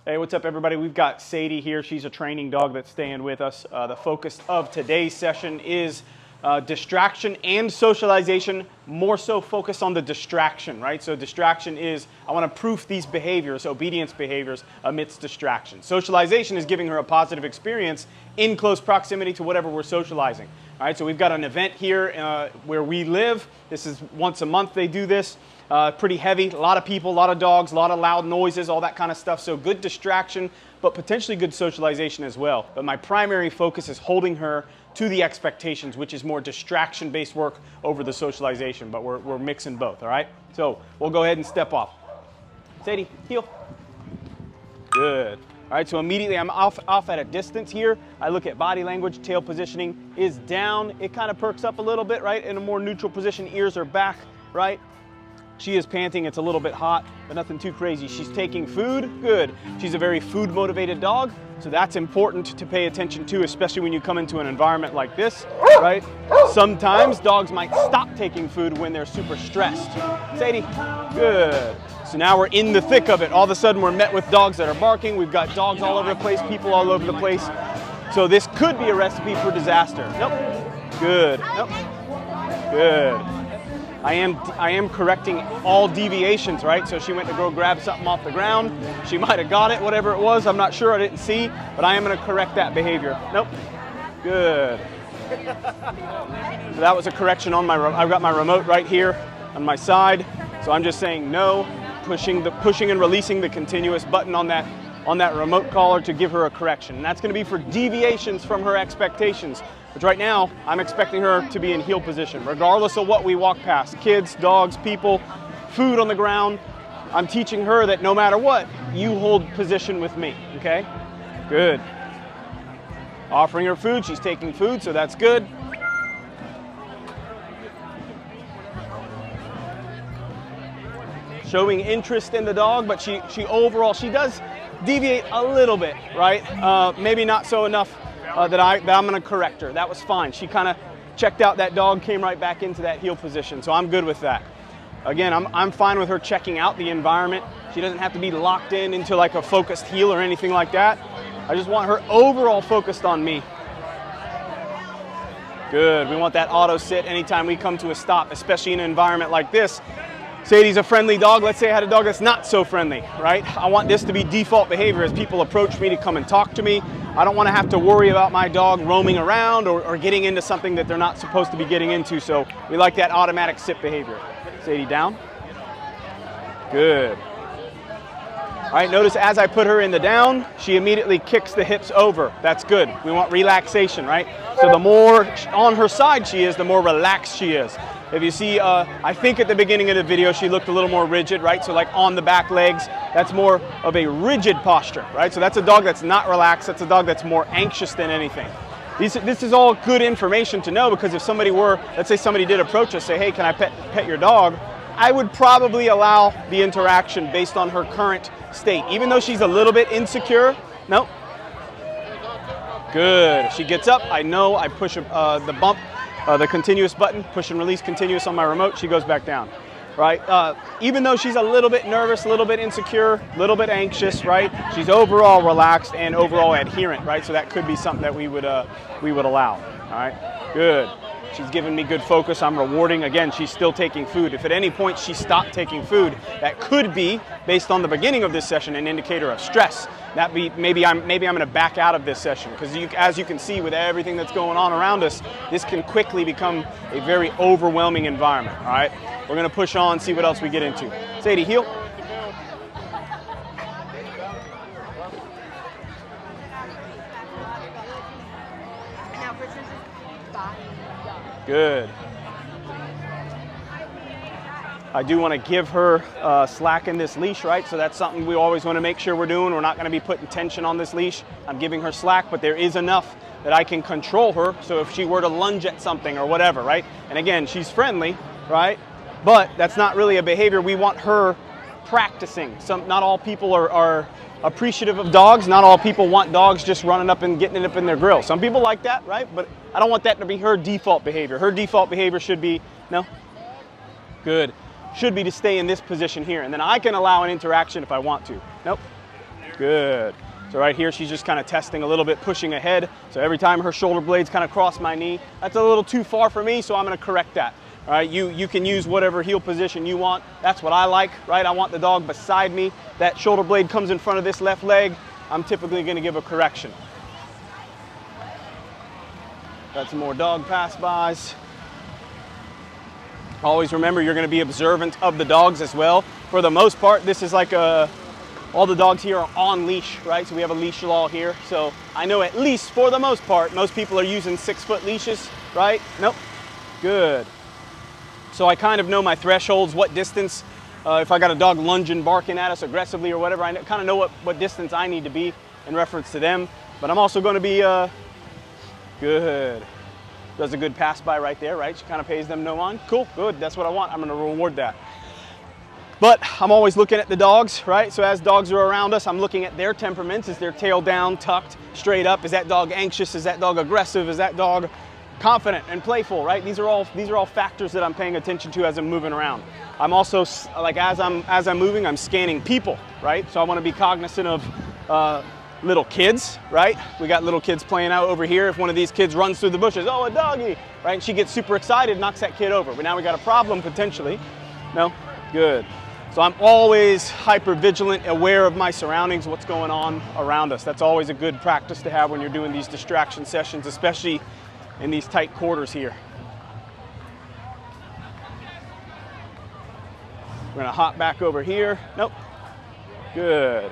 Hey, what's up everybody? We've got Sadie here. She's a training dog that's staying with us. The focus of today's session is distraction and socialization, more so focused on the distraction, right? So distraction is, I want to proof these behaviors, obedience behaviors, amidst distraction. Socialization is giving her a positive experience in close proximity to whatever we're socializing. All right, so we've got an event here where we live. This is once a month they do this. Pretty heavy, a lot of people, a lot of dogs, a lot of loud noises, all that kind of stuff. So good distraction, but potentially good socialization as well. But my primary focus is holding her to the expectations, which is more distraction-based work over the socialization, but we're mixing both, all right? So we'll go ahead and step off. Sadie, heel. Good. All right, so immediately I'm off at a distance here. I look at body language, tail positioning is down. It kind of perks up a little bit, right? In a more neutral position, ears are back, right? She is panting, it's a little bit hot, but nothing too crazy. She's taking food, good. She's a very food motivated dog, so that's important to pay attention to, especially when you come into an environment like this, right? Sometimes dogs might stop taking food when they're super stressed. Sadie, good. So now we're in the thick of it. All of a sudden we're met with dogs that are barking. We've got dogs all over the place, people all over the place. So this could be a recipe for disaster. Nope, good, nope, good. I am correcting all deviations, right? So she went to go grab something off the ground. She might have got it, whatever it was. I'm not sure, I didn't see, but I am gonna correct that behavior. Nope, good. So that was a correction on my, I've got my remote right here on my side. So I'm just saying no, pushing and releasing the continuous button on that remote collar to give her a correction. And that's gonna be for deviations from her expectations. Which right now, I'm expecting her to be in heel position, regardless of what we walk past. Kids, dogs, people, food on the ground. I'm teaching her that no matter what, you hold position with me, okay? Good. Offering her food, she's taking food, so that's good. Showing interest in the dog, but she overall, she does deviate a little bit, right? Maybe not so enough that I'm gonna correct her. That was fine. She kind of checked out that dog, came right back into that heel position, so I'm good with that. Again, I'm fine with her checking out the environment. She doesn't have to be locked into like a focused heel or anything like that. I just want her overall focused on me. Good, we want that auto sit anytime we come to a stop, especially in an environment like this. Sadie's a friendly dog. Let's say I had a dog that's not so friendly, right? I want this to be default behavior as people approach me to come and talk to me. I don't want to have to worry about my dog roaming around or getting into something that they're not supposed to be getting into. So we like that automatic sit behavior. Sadie down. Good. All right, notice as I put her in the down, she immediately kicks the hips over. That's good. We want relaxation, right? So the more on her side she is, the more relaxed she is. If you see, I think at the beginning of the video, she looked a little more rigid, right? So like on the back legs, that's more of a rigid posture, right? So that's a dog that's not relaxed. That's a dog that's more anxious than anything. This is all good information to know, because if somebody were, let's say somebody did approach us, say, hey, can I pet your dog? I would probably allow the interaction based on her current state. Even though she's a little bit insecure, nope. Good, she gets up, I know, I push the bump, the continuous button, push and release continuous on my remote, she goes back down, right? Even though she's a little bit nervous, a little bit insecure, a little bit anxious, right? She's overall relaxed and overall adherent, right? So that could be something that we would allow, all right? Good. She's giving me good focus, I'm rewarding. Again, she's still taking food. If at any point she stopped taking food, that could be, based on the beginning of this session, an indicator of stress. That maybe I'm gonna back out of this session, because as you can see with everything that's going on around us, this can quickly become a very overwhelming environment, all right? We're gonna push on, see what else we get into. Sadie, heel. Good. I do want to give her slack in this leash, right? So that's something we always want to make sure we're doing. We're not going to be putting tension on this leash. I'm giving her slack, but there is enough that I can control her. So if she were to lunge at something or whatever, right? And again, she's friendly, right? But that's not really a behavior we want her practicing. Not all people are appreciative of dogs. Not all people want dogs just running up and getting it up in their grill. Some people like that, right? But I don't want that to be her default behavior. Her default behavior should be, no? Good. Should be to stay in this position here. And then I can allow an interaction if I want to. Nope. Good. So right here, she's just kind of testing a little bit, pushing ahead. So every time her shoulder blades kind of cross my knee, that's a little too far for me, so I'm going to correct that. All right, you can use whatever heel position you want. That's what I like, right? I want the dog beside me. That shoulder blade comes in front of this left leg. I'm typically going to give a correction. Got some more dog pass-bys. Always remember, you're going to be observant of the dogs as well. For the most part, this is like all the dogs here are on leash, right? So we have a leash law here. So I know at least for the most part, most people are using 6-foot leashes, right? Nope. Good. So I kind of know my thresholds, what distance, if I got a dog lunging, barking at us aggressively or whatever, I kind of know what distance I need to be in reference to them. But I'm also going to be, good. Does a good pass by right there, right? She kind of pays them no mind. Cool, good, that's what I want. I'm going to reward that. But I'm always looking at the dogs, right? So as dogs are around us, I'm looking at their temperaments. Is their tail down, tucked, straight up? Is that dog anxious? Is that dog aggressive? Is that dog confident and playful, right? These are all factors that I'm paying attention to as I'm moving around. I'm also, like as I'm moving, I'm scanning people, right? So I want to be cognizant of little kids, right? We got little kids playing out over here. If one of these kids runs through the bushes, oh, a doggy, right? And she gets super excited, knocks that kid over. But now we got a problem potentially. No? Good. So I'm always hyper vigilant, aware of my surroundings, what's going on around us. That's always a good practice to have when you're doing these distraction sessions, especially in these tight quarters here. We're gonna hop back over here. Nope. Good.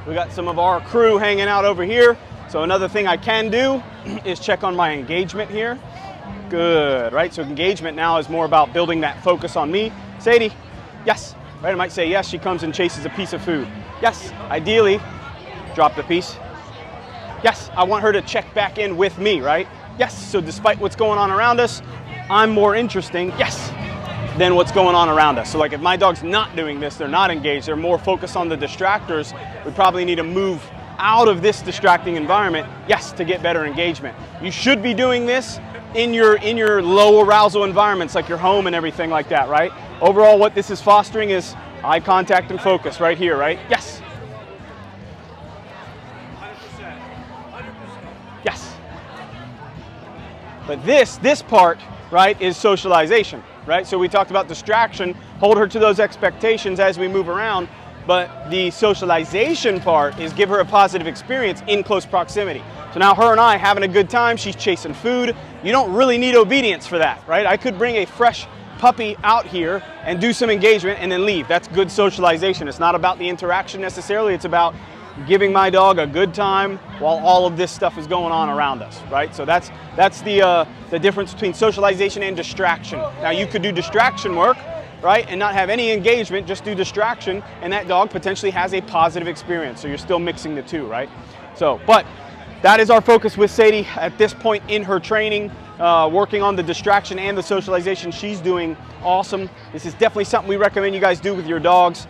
We got some of our crew hanging out over here. So another thing I can do is check on my engagement here. Good, right? So engagement now is more about building that focus on me. Sadie, yes. Right, I might say yes, she comes and chases a piece of food. Yes, ideally, drop the piece. Yes, I want her to check back in with me, right? Yes, so despite what's going on around us, I'm more interesting, yes, than what's going on around us. So like if my dog's not doing this, they're not engaged, they're more focused on the distractors, we probably need to move out of this distracting environment, yes, to get better engagement. You should be doing this in your low arousal environments like your home and everything like that, right? Overall, what this is fostering is eye contact and focus right here, right? Yes. 100%. Yes. But this part, right, is socialization, right? So we talked about distraction, hold her to those expectations as we move around, but the socialization part is give her a positive experience in close proximity. So now her and I having a good time, she's chasing food. You don't really need obedience for that, right? I could bring a fresh puppy out here and do some engagement and then leave. That's good socialization. It's not about the interaction necessarily, it's about giving my dog a good time while all of this stuff is going on around us, right? So that's the difference between socialization and distraction. Now you could do distraction work, right, and not have any engagement, just do distraction, and that dog potentially has a positive experience. So you're still mixing the two, right? So, but that is our focus with Sadie at this point in her training, working on the distraction and the socialization. She's doing awesome. This is definitely something we recommend you guys do with your dogs.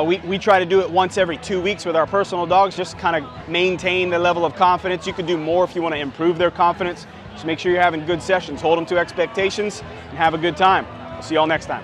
We try to do it once every 2 weeks with our personal dogs, just kind of maintain the level of confidence. You could do more if you want to improve their confidence. Just make sure you're having good sessions. Hold them to expectations and have a good time. See y'all next time.